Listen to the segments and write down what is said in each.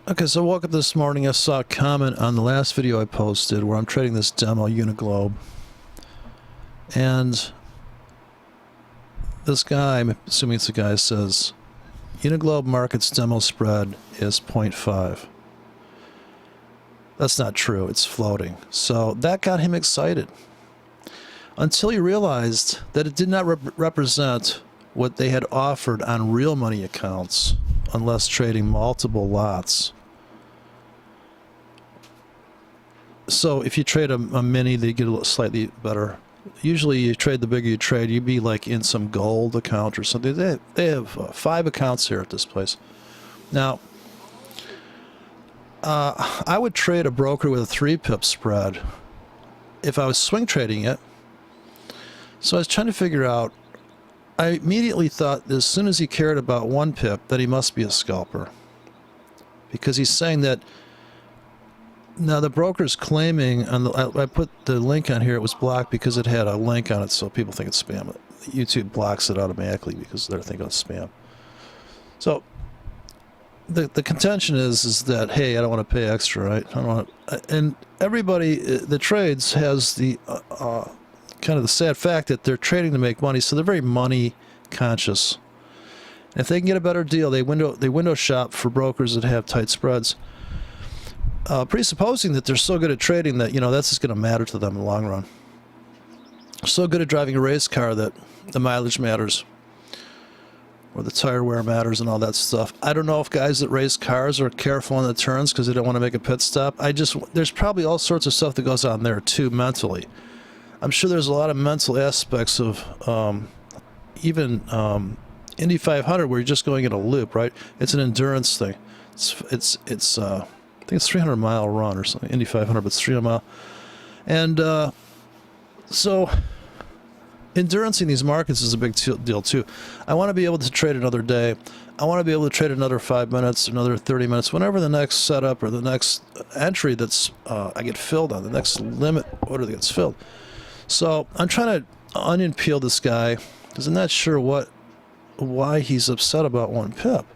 Okay, so I woke up this morning, I saw a comment on the last video I posted where I'm trading this demo Uniglobe. And this guy, I'm assuming it's a guy, says, Uniglobe market's demo spread is 0.5. That's not true, it's floating. So that got him excited. Until he realized that it did not represent what they had offered on real money accounts unless trading multiple lots. So if you trade a mini, they get a little slightly better. Usually you trade, the bigger you trade, you'd be like in some gold account or something. They have 5 accounts here at this place. Now, I would trade a broker with a 3 pip spread if I was swing trading it. So I was trying to figure out, I immediately thought as soon as he cared about 1 pip that he must be a scalper. Because he's saying that, now the broker's claiming, on the, I put the link on here, it was blocked because it had a link on it, so people think it's spam. YouTube blocks it automatically because they're thinking it's spam. So the contention is that, hey, I don't want to pay extra, right? I don't want to, and everybody that trades has the kind of the sad fact that they're trading to make money, so they're very money conscious. And if they can get a better deal, they window shop for brokers that have tight spreads. Presupposing that they're so good at trading that, you know, that's just going to matter to them in the long run. So good at driving a race car that the mileage matters, or the tire wear matters and all that stuff. I don't know if guys that race cars are careful on the turns because they don't want to make a pit stop. There's probably all sorts of stuff that goes on there too mentally. I'm sure there's a lot of mental aspects of even Indy 500 where you're just going in a loop, right? It's an endurance thing. I think it's 300-mile run or something. Indy 500, but it's 300-mile. And so endurance in these markets is a big deal too. I want to be able to trade another day. I want to be able to trade another 5 minutes, another 30 minutes, whenever the next setup or the next entry that's I get filled on, the next limit order that gets filled. So I'm trying to onion peel this guy because I'm not sure why he's upset about 1 pip.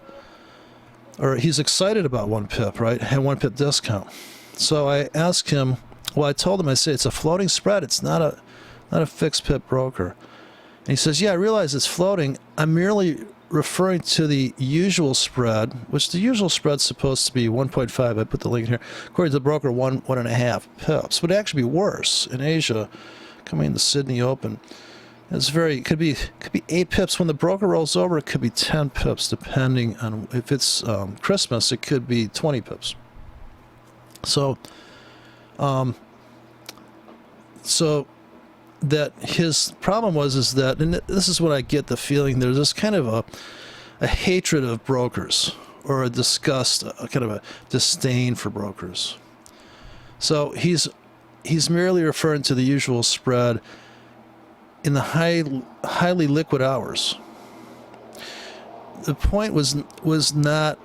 Or he's excited about 1 pip, right? And 1 pip discount. So I asked him, well, I told him, I said, it's a floating spread. It's not a fixed pip broker. And he says, yeah, I realize it's floating. I'm merely referring to the usual spread, which the usual spread's supposed to be 1.5. I put the link here. According to the broker, 1.5 pips. Would actually be worse in Asia, coming in the Sydney Open. It could be 8 pips. When the broker rolls over, it could be 10 pips, depending on if it's Christmas. It could be 20 pips. So, so that his problem is that, and this is what I get the feeling, there's this kind of a hatred of brokers, or a disgust, a kind of a disdain for brokers. So he's merely referring to the usual spread in the highly liquid hours. The point was not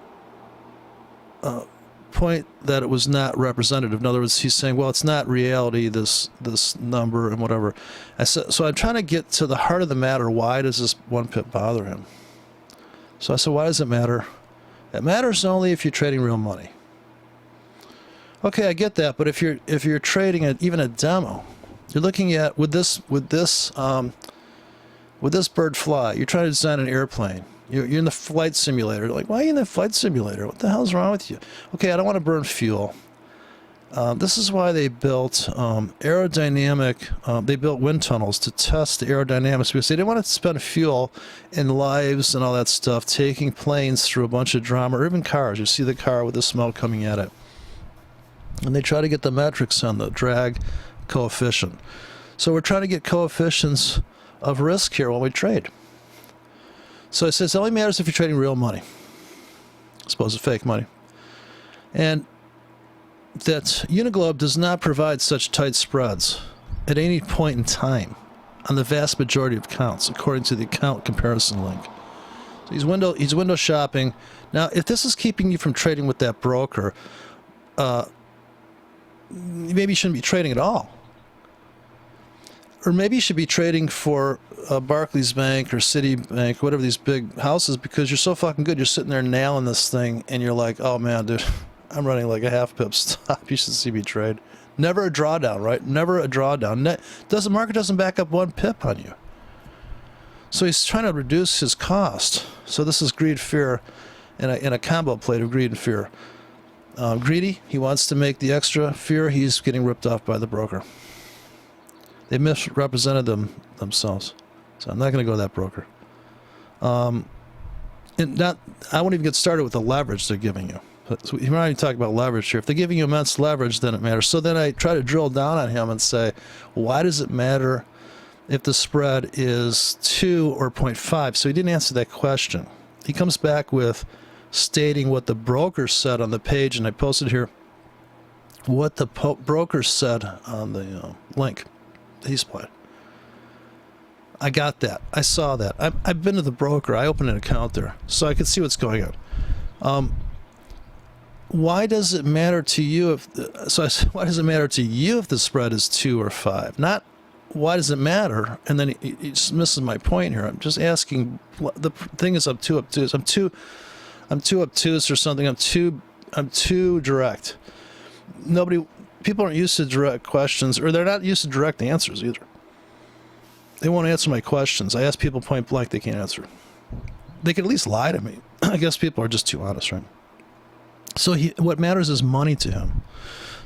point that it was not representative. In other words, he's saying, well, it's not reality, this number and whatever. I said, so I'm trying to get to the heart of the matter. Why does this 1 pip bother him? So I said, why does it matter? It matters only if you're trading real money. Okay, I get that, but if you're trading even a demo, you're looking at, would this bird fly? You're trying to design an airplane. You're in the flight simulator. Like, why are you in the flight simulator? What the hell's wrong with you? Okay, I don't want to burn fuel. This is why they built they built wind tunnels to test the aerodynamics, because they didn't want to spend fuel in lives and all that stuff, taking planes through a bunch of drama, or even cars. You see the car with the smoke coming at it. And they try to get the metrics on the drag coefficient. So we're trying to get coefficients of risk here while we trade. So it says it only matters if you're trading real money. I suppose it's fake money. And that Uniglobe does not provide such tight spreads at any point in time on the vast majority of accounts, according to the account comparison link. So he's window shopping. Now, if this is keeping you from trading with that broker, maybe you shouldn't be trading at all. Or maybe you should be trading for Barclays Bank or Citibank, whatever these big houses, because you're so fucking good. You're sitting there nailing this thing, and you're like, oh man, dude, I'm running like a half pip stop. You should see me trade. Never a drawdown, right? Never a drawdown. Market doesn't back up 1 pip on you. So he's trying to reduce his cost. So this is greed, fear, and a combo plate of greed and fear. Greedy, he wants to make the extra. Fear, he's getting ripped off by the broker. They misrepresented themselves. So I'm not going to go to that broker. I won't even get started with the leverage they're giving you. So we're not even talking about leverage here. If they're giving you immense leverage, then it matters. So then I try to drill down on him and say, why does it matter if the spread is 2 or 0.5? So he didn't answer that question. He comes back with stating what the broker said on the page, and I posted here what the broker said on the link that he supplied. I got that. I saw that. I've been to the broker. I opened an account there, so I could see what's going on. Why does it matter to you if? Why does it matter to you if the spread is 2 or 5? Not why does it matter? And then he just misses my point here. I'm just asking. The thing is, I'm too obtuse. I'm too obtuse or something. I'm too direct. People aren't used to direct questions, or they're not used to direct answers either. They won't answer my questions. I ask people point blank, they can't answer. They can at least lie to me. I guess people are just too honest, right? So what matters is money to him.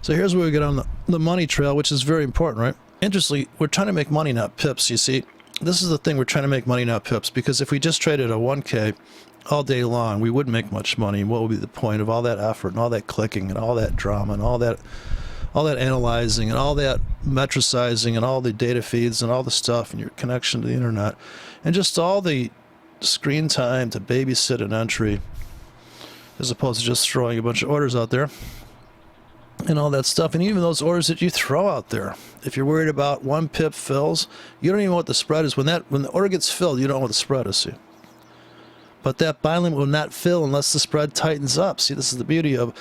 So here's where we get on the money trail, which is very important, right? Interestingly, we're trying to make money, not pips, you see. This is the thing, we're trying to make money, not pips, because if we just traded a 1K all day long, we wouldn't make much money. What would be the point of all that effort and all that clicking and all that drama and all that analyzing and all that metricizing and all the data feeds and all the stuff and your connection to the internet and just all the screen time to babysit an entry as opposed to just throwing a bunch of orders out there and all that stuff. And even those orders that you throw out there, if you're worried about 1 pip fills, you don't even know what the spread is. When the order gets filled, you don't know what the spread is. See? But that buy limit will not fill unless the spread tightens up. See, this is the beauty of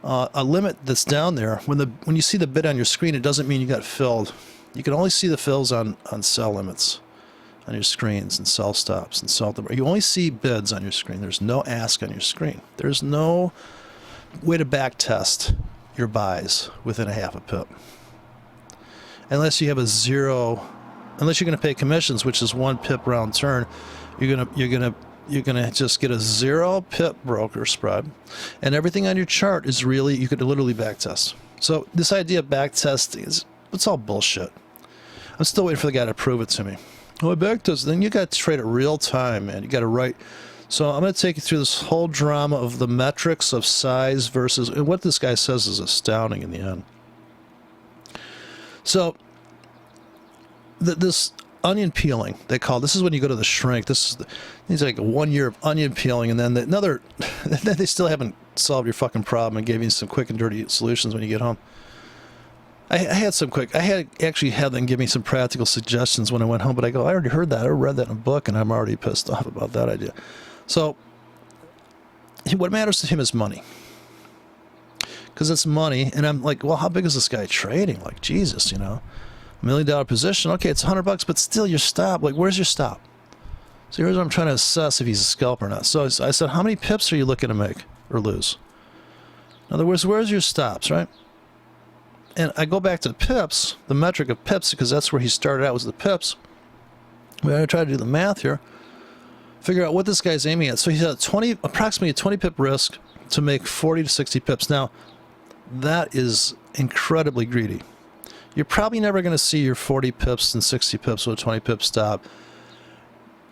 a limit that's down there. When you see the bid on your screen, it doesn't mean you got filled. You can only see the fills on sell limits on your screens and sell stops and sell them. You only see bids on your screen. There's no ask on your screen. There's no way to back test your buys within a half a pip. Unless you have unless you're going to pay commissions, which is 1 pip round turn, you're going to just get a 0 pip broker spread, and everything on your chart is you could literally back test. So this idea of back testing it's all bullshit. I'm still waiting for the guy to prove it to me. Oh, I back test. Then you got to trade it real time, man. You got to write. So I'm going to take you through this whole drama of the metrics of size versus, and what this guy says is astounding in the end. So this onion peeling, they call this is when you go to the shrink. It's like 1 year of onion peeling, and then they still haven't solved your fucking problem and gave you some quick and dirty solutions when you get home. I actually had them give me some practical suggestions when I went home, but I already heard that. I read that in a book, and I'm already pissed off about that idea. So what matters to him is money. Because it's money, and I'm like, well, how big is this guy trading? Like, Jesus, $1 million position. Okay, it's $100, but still your stop. Like, where's your stop? So here's what I'm trying to assess if he's a scalper or not. So I said, how many pips are you looking to make or lose? In other words, where's your stops, right? And I go back to the pips, the metric of pips, because that's where he started out was the pips. We're going to try to do the math here, figure out what this guy's aiming at. So he's at approximately a 20 pip risk to make 40 to 60 pips. Now, that is incredibly greedy. You're probably never going to see your 40 pips and 60 pips with a 20 pip stop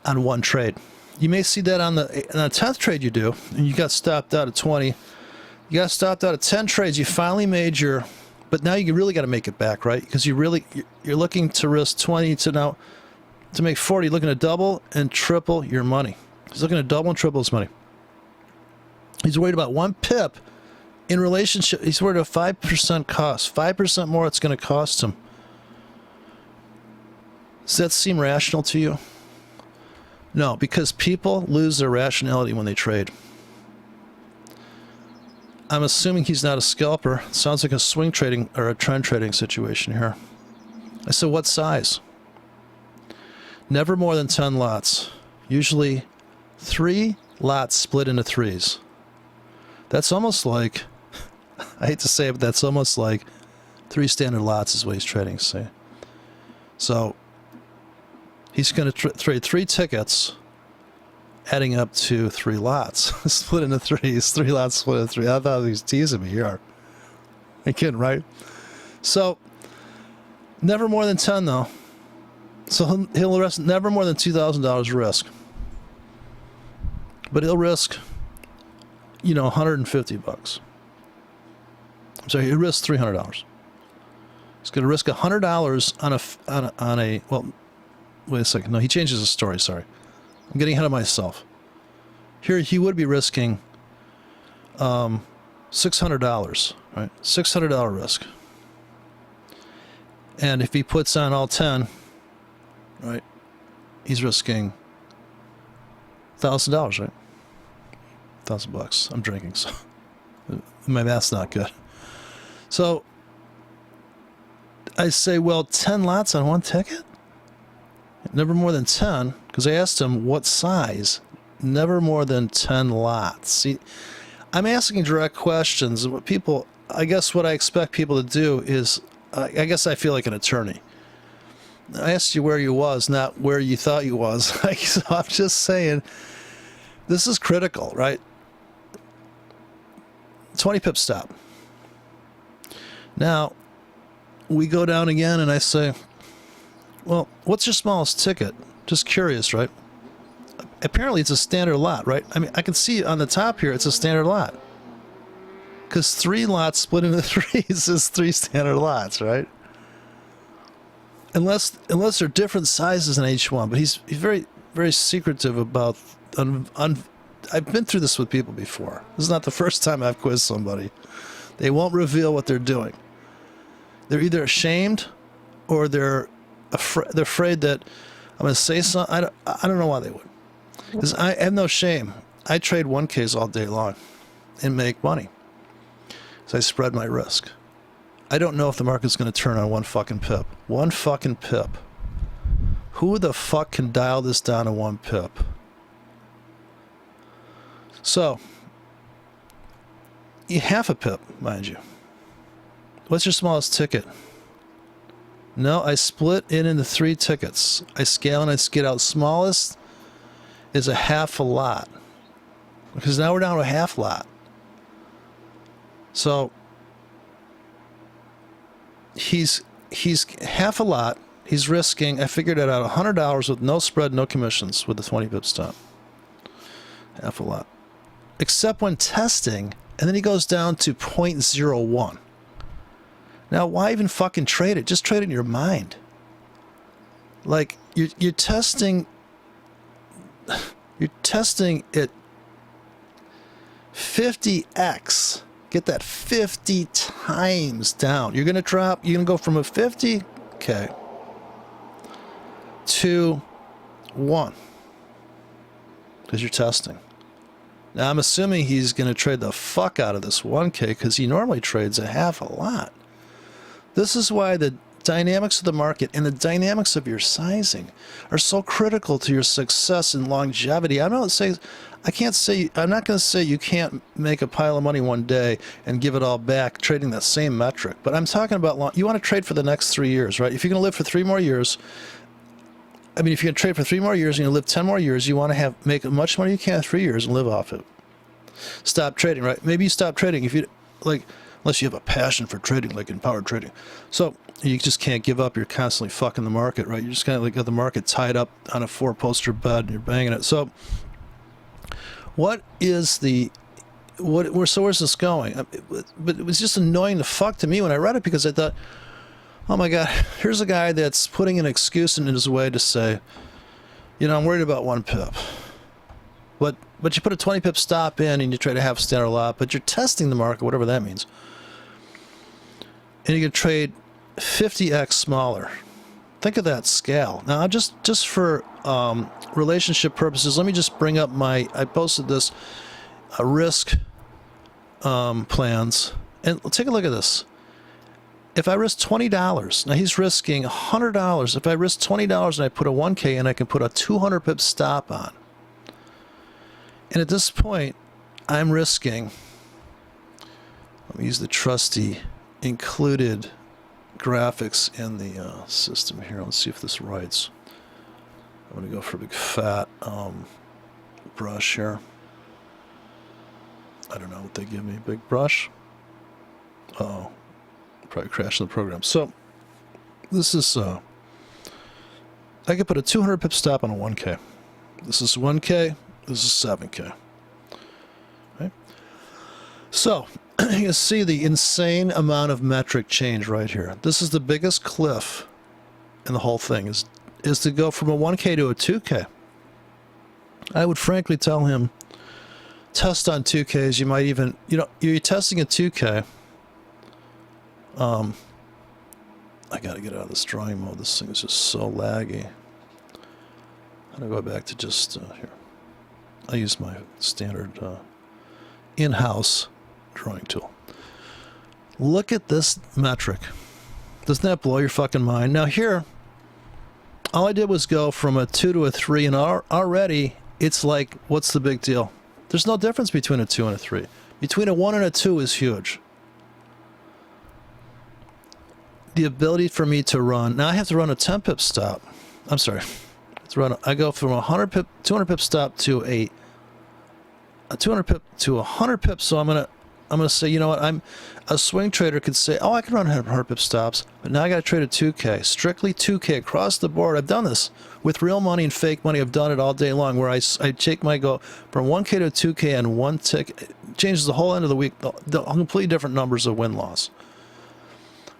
on one trade. You may see that on the 10th trade you do, and you got stopped out at 20. You got stopped out at 10 trades. You finally made but now you really got to make it back, right? Because you're looking to risk 20 to make 40, looking to double and triple your money. He's looking to double and triple his money. He's worried about 1 pip in relationship. He's worried about 5% cost, 5% more it's going to cost him. Does that seem rational to you? No, because people lose their rationality when they trade. I'm assuming he's not a scalper. Sounds like a swing trading or a trend trading situation here. I said, what size? Never more than 10 lots. Usually 3 lots split into 3s. That's almost like I hate to say it, but that's almost like 3 standard lots is what he's trading, see? So he's going to trade 3 tickets, adding up to 3 lots. Split into 3. It's 3 lots split into 3. I thought he was teasing me here. I'm kidding, right? So never more than 10, though. So he'll risk never more than $2,000 risk. But he'll risk, $150. I'm sorry, he'll risk $300. He's going to risk $100 on a well, wait a second. No, he changes the story, sorry. I'm getting ahead of myself. Here he would be risking $600, right? $600 risk. And if he puts on all 10, right, he's risking $1,000, right? $1,000. I'm drinking, so my math's not good. So I say, well, 10 lots on one ticket? Never more than 10, because I asked him what size. Never more than 10 lots. See, I'm asking direct questions, and I guess what I expect people to do is, I guess I feel like an attorney. I asked you where you was, not where you thought you was. So I'm just saying, this is critical, right? 20 pip stop. Now, we go down again, and I say, well, what's your smallest ticket? Just curious, right? Apparently, it's a standard lot, right? I mean, I can see on the top here, it's a standard lot. Because 3 lots split into 3s is 3 standard lots, right? Unless they're different sizes in each one. But he's very, very secretive about... I've been through this with people before. This is not the first time I've quizzed somebody. They won't reveal what they're doing. They're either ashamed or they're afraid that I'm going to say something. I don't know why they would. Because I have no shame. I trade 1Ks all day long and make money. So I spread my risk. I don't know if the market's going to turn on one fucking pip. One fucking pip. Who the fuck can dial this down to 1 pip? So, half a pip, mind you. What's your smallest ticket? No, I split it into 3 tickets. I scale and I skid out. Smallest is a half a lot. Because now we're down to a half lot. So he's half a lot. He's risking, I figured it out, $100 with no spread, no commissions with the 20 pip stop. Half a lot. Except when testing, and then he goes down to 0.01. Now, why even fucking trade it? Just trade it in your mind. Like, you're testing it 50x. Get that 50 times down. You're going to go from a 50K to 1. Because you're testing. Now, I'm assuming he's going to trade the fuck out of this 1K because he normally trades a half a lot. This is why the dynamics of the market and the dynamics of your sizing are so critical to your success and longevity. I'm not going to say you can't make a pile of money one day and give it all back trading that same metric. But I'm talking about you want to trade for the next 3 years, right? If you're going to live for 3 more years, if you're going to trade for 3 more years and you live 10 more years, you want to make as much money you can in 3 years and live off it. Stop trading, right? Maybe you stop trading if you unless you have a passion for trading, like in power trading. So you just can't give up. You're constantly fucking the market, right? You just kind of got the market tied up on a 4-poster bed and you're banging it. So where's this going? But it was just annoying the fuck to me when I read it because I thought, oh my God, here's a guy that's putting an excuse in his way to say, I'm worried about 1 pip. But you put a 20 pip stop in and you trade a half standard lot, but you're testing the market, whatever that means. And you can trade 50x smaller. Think of that scale. Now, just for relationship purposes, let me just bring up I posted this risk plans. And take a look at this. If I risk $20, now he's risking $100. If I risk $20 and I put a 1K in, I can put a 200 pip stop on. And at this point, I'm risking, Let me use the trusty included graphics in the system here. Let's see if this writes. I'm going to go for a big fat brush here. I don't know what they give me. Big brush. Oh, probably crashing the program. So this is I could put a 200 pip stop on a 1K. This is 1K. This is 7K. Right? So you can see the insane amount of metric change right here. This is the biggest cliff in the whole thing, is to go from a 1K to a 2K. I would frankly tell him, test on 2Ks. You might even, you're testing a 2K. I gotta get out of this drawing mode. This thing is just so laggy. I'm gonna go back to just here. I use my standard in-house drawing tool. Look at this metric. Doesn't that blow your fucking mind? Now here, all I did was go from a 2 to a 3, and already it's like, what's the big deal? There's no difference between a 2 and a 3. Between a 1 and a 2 is huge. The ability for me to run, now I have to run a 10 pip stop. I'm sorry. I go from a 200 pip stop to a 200 pip to 100 pips. So I'm gonna say, you know what? A swing trader could say, oh, I can run 100 pip stops, but now I got to trade a 2K, strictly 2K across the board. I've done this with real money and fake money. I've done it all day long, where I take my go from 1K to 2K, and one tick it changes the whole end of the week. The completely different numbers of win loss.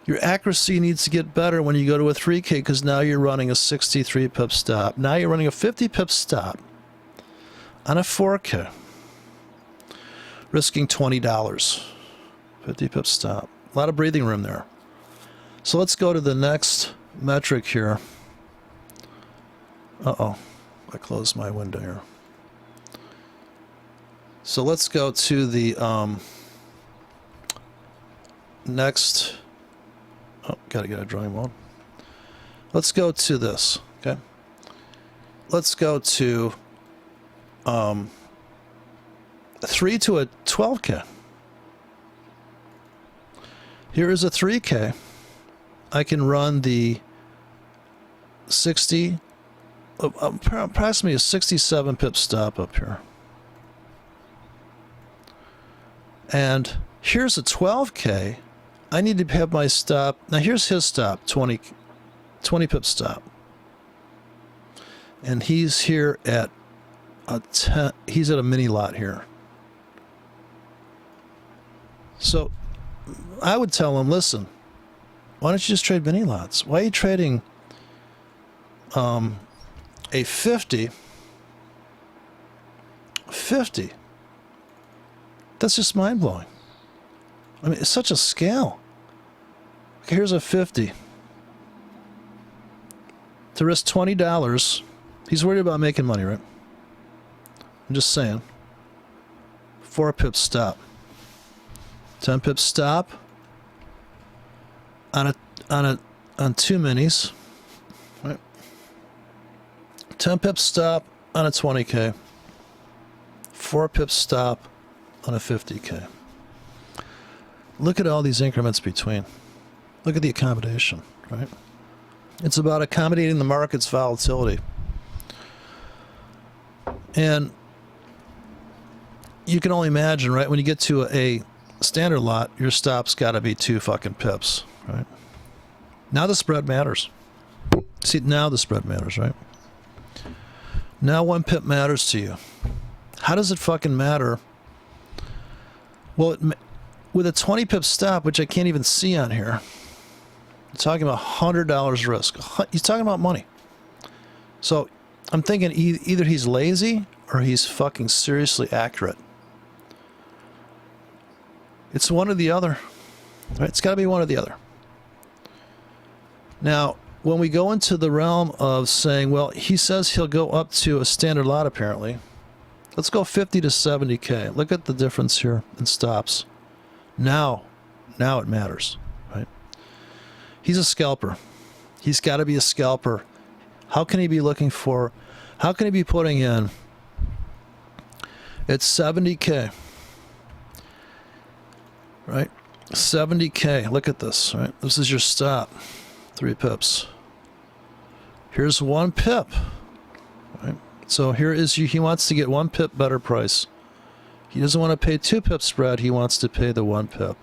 Your accuracy needs to get better when you go to a 3K, because now you're running a 63 pip stop. Now you're running a 50 pip stop on a 4K, risking $20. 50 pip stop. A lot of breathing room there. So let's go to the next metric here. Uh-oh. I closed my window here. So let's go to the next... Oh, gotta get a drawing mode. Let's go to this, okay? Let's go to 3 to a 12K. Here is a 3K. I can run the 60, approximately a 67 pip stop up here. And here's a 12K. I need to have my stop. Now here's his stop, 20 pip stop. And he's here at a 10, he's at a mini lot here. So I would tell him, listen, why don't you just trade mini lots? Why are you trading a 50? That's just mind-blowing. I mean, it's such a scale. Okay, here's a 50. To risk $20, he's worried about making money, right? I'm just saying. 4 pip stop. 10 pip stop on 2 minis. Right? 10 pip stop on a 20K. 4 pip stop on a 50K. Look at all these increments between. Look at the accommodation, right? It's about accommodating the market's volatility. And you can only imagine, right, when you get to a standard lot, your stop's got to be 2 fucking pips, right? Now the spread matters. See, now the spread matters, right? Now 1 pip matters to you. How does it fucking matter? Well, with a 20 pip stop, which I can't even see on here, you're talking about $100 risk. He's talking about money. So I'm thinking either he's lazy or he's fucking seriously accurate. It's one or the other. Right? It's got to be one or the other. Now, when we go into the realm of saying, well, he says he'll go up to a standard lot apparently. Let's go 50 to 70K. Look at the difference here in stops. Now it matters, right? He's a scalper. He's got to be a scalper. How can he be putting in? It's 70K, right? 70K. Look at this, right? This is your stop. 3 pips. Here's 1 pip. Right? So here is he wants to get 1 pip better price. He doesn't want to pay 2 pip spread. He wants to pay the 1 pip.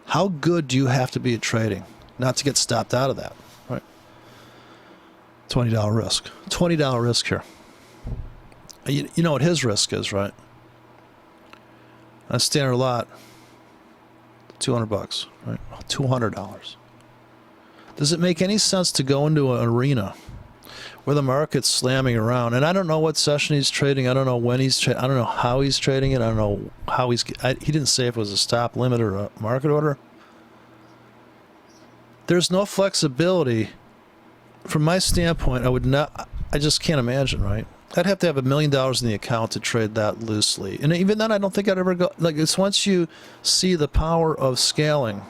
How good do you have to be at trading not to get stopped out of that? Right? $20 risk. $20 risk here. You know what his risk is, right? A standard lot, $200, right? $200. Does it make any sense to go into an arena where the market's slamming around? And I don't know what session he's trading. I don't know when he's trading. I don't know how he's trading it. I don't know how he didn't say if it was a stop limit or a market order. There's no flexibility. From my standpoint, I just can't imagine, right? I'd have to have $1 million in the account to trade that loosely. And even then, I don't think I'd ever go. Like, it's once you see the power of scaling,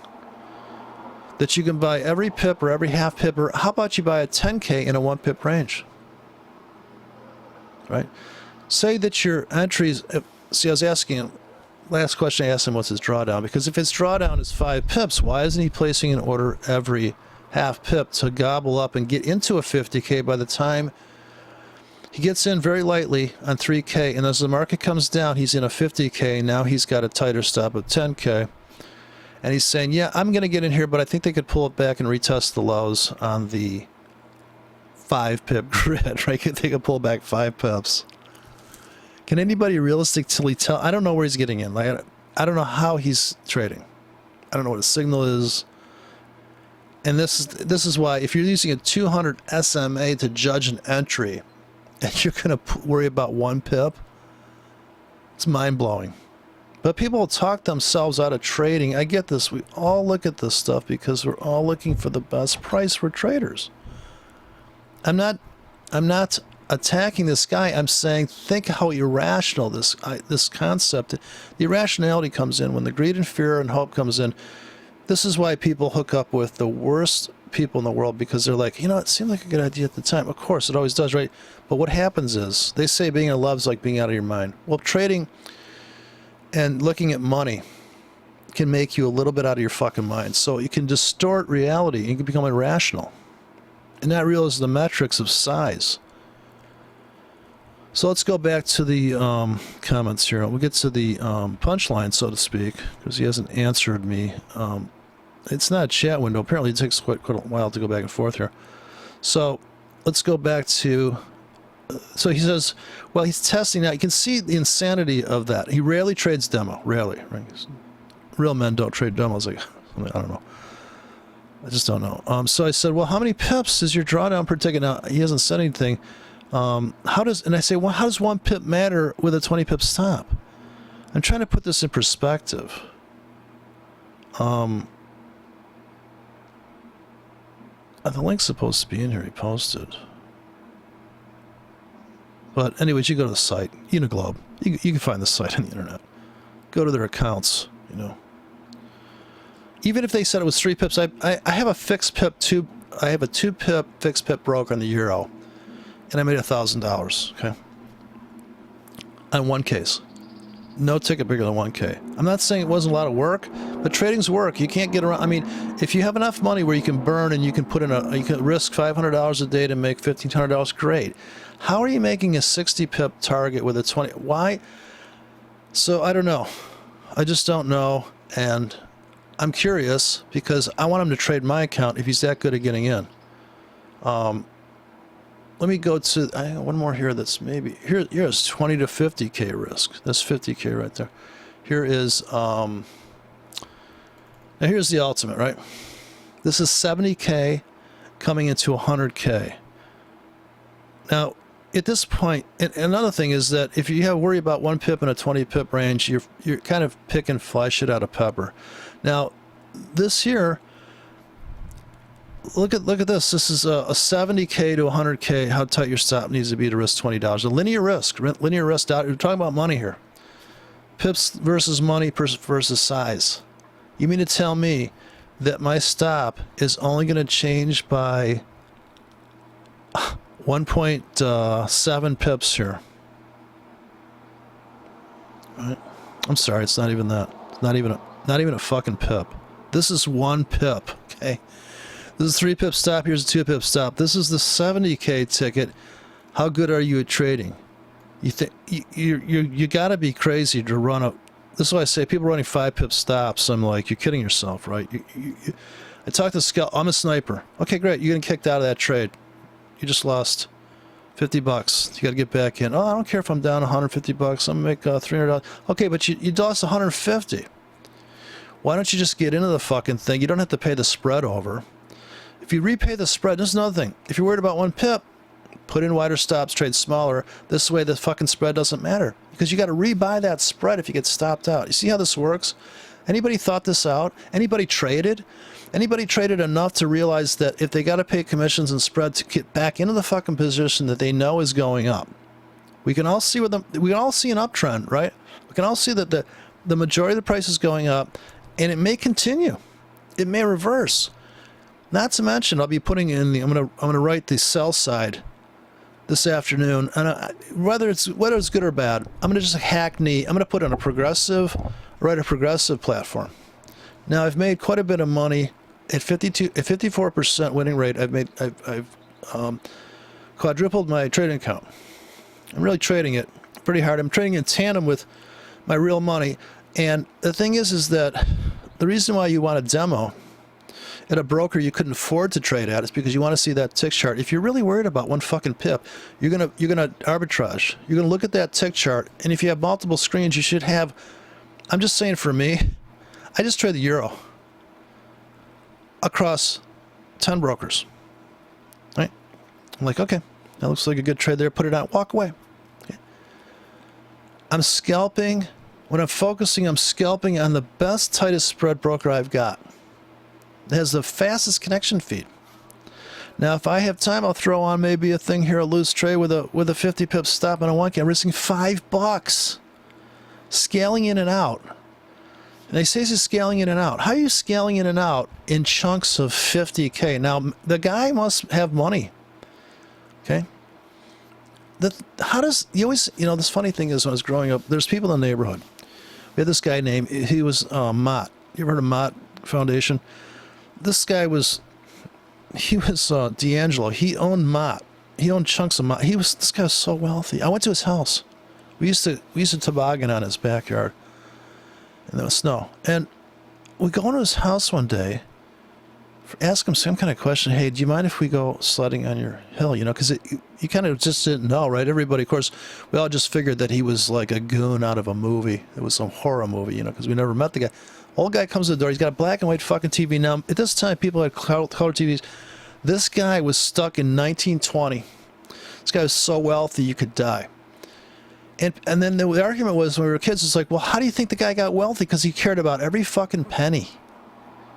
that you can buy every pip or every half pip, or how about you buy a 10K in a 1 pip range? Right? Say that your entries, see, I was asking him, last question I asked him, what's his drawdown? Because if his drawdown is 5 pips, why isn't he placing an order every half pip to gobble up and get into a 50K by the time he gets in very lightly on 3K, and as the market comes down, he's in a 50K. Now he's got a tighter stop of 10K. And he's saying, yeah, I'm going to get in here, but I think they could pull it back and retest the lows on the 5 pip grid, right? They could pull back 5 pips. Can anybody realistically tell? I don't know where he's getting in. Like, I don't know how he's trading. I don't know what his signal is. And this is why, if you're using a 200 SMA to judge an entry, and you're going to worry about 1 pip, it's mind-blowing. But people will talk themselves out of trading. I get this. We all look at this stuff because we're all looking for the best price for traders. I'm not attacking this guy. I'm saying think how irrational this concept. The irrationality comes in when the greed and fear and hope comes in. This is why people hook up with the worst people in the world, because they're like, it seemed like a good idea at the time. Of course, it always does, right? But what happens is, they say being in love is like being out of your mind. Well, trading and looking at money can make you a little bit out of your fucking mind. So you can distort reality. You can become irrational and not realize the metrics of size. So let's go back to the comments here. We'll get to the punchline, so to speak, because he hasn't answered me. It's not a chat window. Apparently it takes quite a while to go back and forth here. So let's go back to... So he says, well, he's testing now. You can see the insanity of that. He rarely trades demo. Rarely. Right? Real men don't trade demos. Like, I don't know. I just don't know. So I said, well, how many pips is your drawdown per ticket? Now, he hasn't said anything. And I say, well, how does 1 pip matter with a 20 pip stop? I'm trying to put this in perspective. The link's supposed to be in here. He posted. But anyways, you go to the site, Uniglobe. You can find the site on the internet. Go to their accounts, Even if they said it was 3 pips, I have a fixed pip I have a 2 pip fixed pip broker on the euro, and I made $1,000. Okay. On one case, no ticket bigger than 1K. I'm not saying it wasn't a lot of work, but trading's work. You can't get around. I mean, if you have enough money where you can burn and you can you can risk $500 a day to make $1,500, great. How are you making a 60 pip target with a 20? Why? So I don't know. I just don't know, and I'm curious because I want him to trade my account if he's that good at getting in. Let me go to I have one more here. That's maybe here's 20 to 50K risk. That's 50K right there. Here is now here's the ultimate, right? This is 70K coming into 100K. Now, at this point, and another thing is that if you have worry about 1 pip in a 20 pip range, you're kind of picking fly shit out of pepper. Now, this here, look at this. This is a 70K to 100K. How tight your stop needs to be to risk $20. A linear risk out. We're talking about money here. Pips versus money versus size. You mean to tell me that my stop is only going to change by 1.7 pips here? Right? I'm sorry, it's not even that. It's not even Not even a fucking pip. This is 1 pip, okay? This is 3 pip stop. Here's a 2 pip stop. This is the 70K ticket. How good are you at trading? You think you got to be crazy to run a. This is why I say people running 5 pip stops. I'm like, you're kidding yourself, right? I talked to Scout. I'm a sniper. Okay, great. You're getting kicked out of that trade. You just lost $50. You got to get back in. Oh, I don't care if I'm down $150. I'm gonna make $300. Okay, but you lost $150. Why don't you just get into the fucking thing? You don't have to pay the spread over. If you repay the spread, this is another thing. If you're worried about 1 pip, put in wider stops, trade smaller. This way the fucking spread doesn't matter. Because you got to rebuy that spread if you get stopped out. You see how this works? Anybody thought this out? Anybody traded? Anybody traded enough to realize that if they got to pay commissions and spread to get back into the fucking position that they know is going up? We can all see we can all see an uptrend, right? We can all see that the majority of the price is going up, and it may continue. It may reverse. Not to mention, I'll be putting in I'm gonna write the sell side this afternoon, and whether it's good or bad, I'm gonna just hackney. I'm gonna put on a progressive platform. Now I've made quite a bit of money at 54% winning rate. I've quadrupled my trading account. I'm really trading it pretty hard. I'm trading in tandem with my real money, and the thing is that the reason why you want a demo at a broker you couldn't afford to trade at is because you want to see that tick chart. If you're really worried about 1 fucking pip, you're gonna arbitrage. You're gonna look at that tick chart, and if you have multiple screens, you should have. I'm just saying, for me, I just trade the euro across 10 brokers. Right? I'm like, okay, that looks like a good trade there. Put it out, walk away. Okay. I'm scalping. When I'm focusing, I'm scalping on the best, tightest spread broker I've got. It has the fastest connection feed. Now, if I have time, I'll throw on maybe a thing here, a loose trade with a 50 pip stop on a 1K. I'm risking $5. Scaling in and out. And they say he's scaling in and out. How are you scaling in and out in chunks of 50K? Now, the guy must have money. Okay? How does, this funny thing is, when I was growing up, there's people in the neighborhood. We had this guy named, he was Mott. You ever heard of Mott Foundation? This guy was D'Angelo. He owned Mott. He owned chunks of Mott. This guy was so wealthy. I went to his house. We used to toboggan on his backyard. And there was snow. And we go into his house one day, ask him some kind of question. Hey, do you mind if we go sledding on your hill? Because you kind of just didn't know, right? Everybody, of course, we all just figured that he was like a goon out of a movie. It was some horror movie, because we never met the guy. Old guy comes to the door. He's got a black and white fucking TV. Now, at this time, people had color TVs. This guy was stuck in 1920. This guy was so wealthy you could die. And then the argument was, when we were kids, it's like, well, how do you think the guy got wealthy? Because he cared about every fucking penny.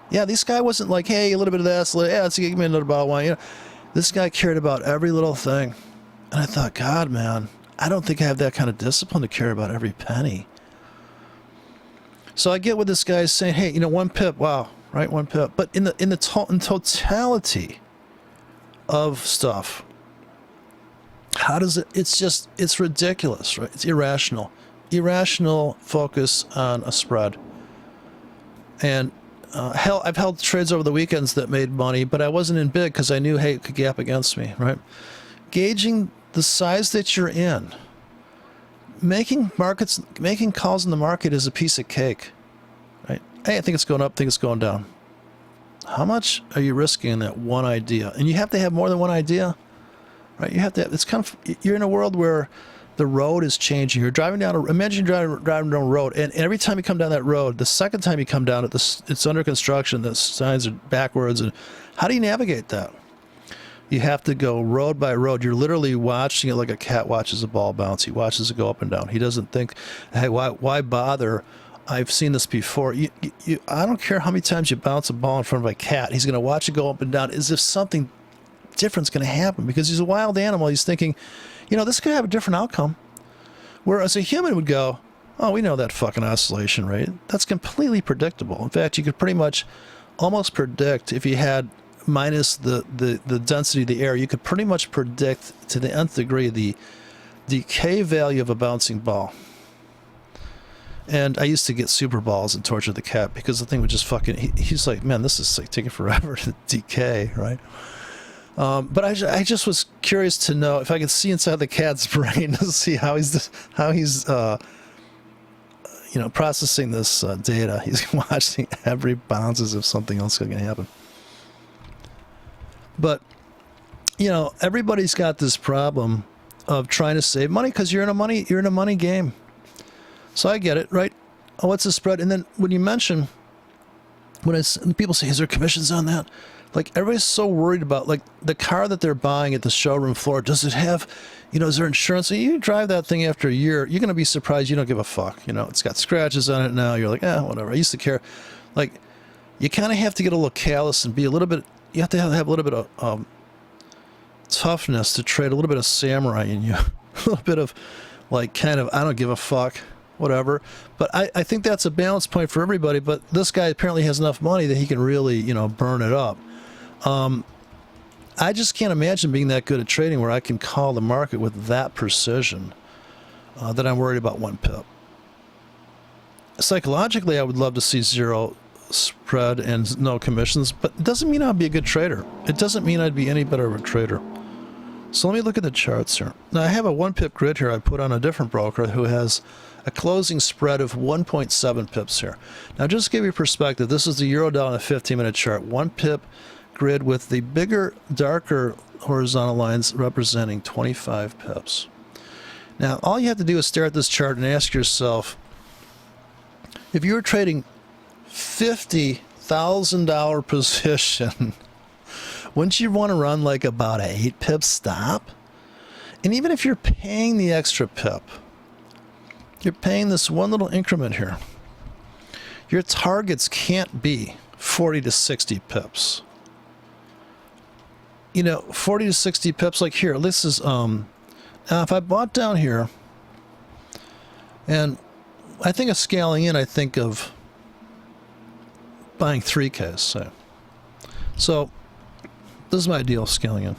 Yeah, this guy wasn't like, hey, a little bit of this, let's give me another bottle of wine. This guy cared about every little thing. And I thought, God, man, I don't think I have that kind of discipline to care about every penny. So I get what this guy is saying. Hey, 1 pip, wow, right, 1 pip. But in totality of stuff, how does it? It's ridiculous, right? It's irrational. Irrational focus on a spread. And I've held trades over the weekends that made money, but I wasn't in big because I knew, hey, it could gap against me, right? Gauging the size that you're in. Making calls in the market is a piece of cake, right? Hey, I think it's going up, I think it's going down. How much are you risking in that one idea? And you have to have more than one idea, right? You have to. It's kind of, you're in a world where the road is changing. You're driving down. Imagine driving down a road, and every time you come down that road, the second time you come down it, it's under construction. The signs are backwards, and how do you navigate that? You have to go road by road. You're literally watching it like a cat watches a ball bounce. He watches it go up and down. He doesn't think, hey, why bother? I've seen this before. I don't care how many times you bounce a ball in front of a cat. He's going to watch it go up and down as if something different's going to happen, because he's a wild animal. He's thinking, this could have a different outcome. Whereas a human would go, oh, we know that fucking oscillation rate. That's completely predictable. In fact, you could pretty much almost predict, if you had minus the density of the air, you could pretty much predict to the nth degree the decay value of a bouncing ball. And I used to get super balls and torture the cat because the thing would just fucking. He's like, man, this is like taking forever to decay, right? But I just was curious to know if I could see inside the cat's brain to see how he's processing this data. He's watching every bounce as if something else is going to happen. But everybody's got this problem of trying to save money because you're in a money game. So I get it, right? Oh, what's the spread? And then when you mention, when people say, is there commissions on that? Like, everybody's so worried about, like, the car that they're buying at the showroom floor. Does it have, is there insurance? So you drive that thing after a year, you're going to be surprised you don't give a fuck. It's got scratches on it now. You're like, whatever. I used to care. Like, you kind of have to get a little callous and be a little bit, you have to have a little bit of toughness to trade a little bit of samurai in you. A little bit of, like, kind of, I don't give a fuck. Whatever, but I think that's a balance point for everybody. But this guy apparently has enough money that he can really, burn it up. I just can't imagine being that good at trading where I can call the market with that precision that I'm worried about 1 pip. Psychologically, I would love to see zero spread and no commissions, but it doesn't mean I'd be a good trader. It doesn't mean I'd be any better of a trader. So let me look at the charts here. Now I have a 1 pip grid here I put on a different broker who has a closing spread of 1.7 pips here. Now just to give you perspective, this is the Eurodollar on a 15-minute chart. 1 pip grid with the bigger, darker horizontal lines representing 25 pips. Now all you have to do is stare at this chart and ask yourself, if you were trading $50,000 position, wouldn't you want to run like about an 8 pip stop? And even if you're paying the extra pip, you're paying this one little increment here. Your targets can't be 40 to 60 pips. 40 to 60 pips, like here, this is, now if I bought down here, and I think of scaling in, I think of buying 3Ks, say. So, this is my deal, scaling in.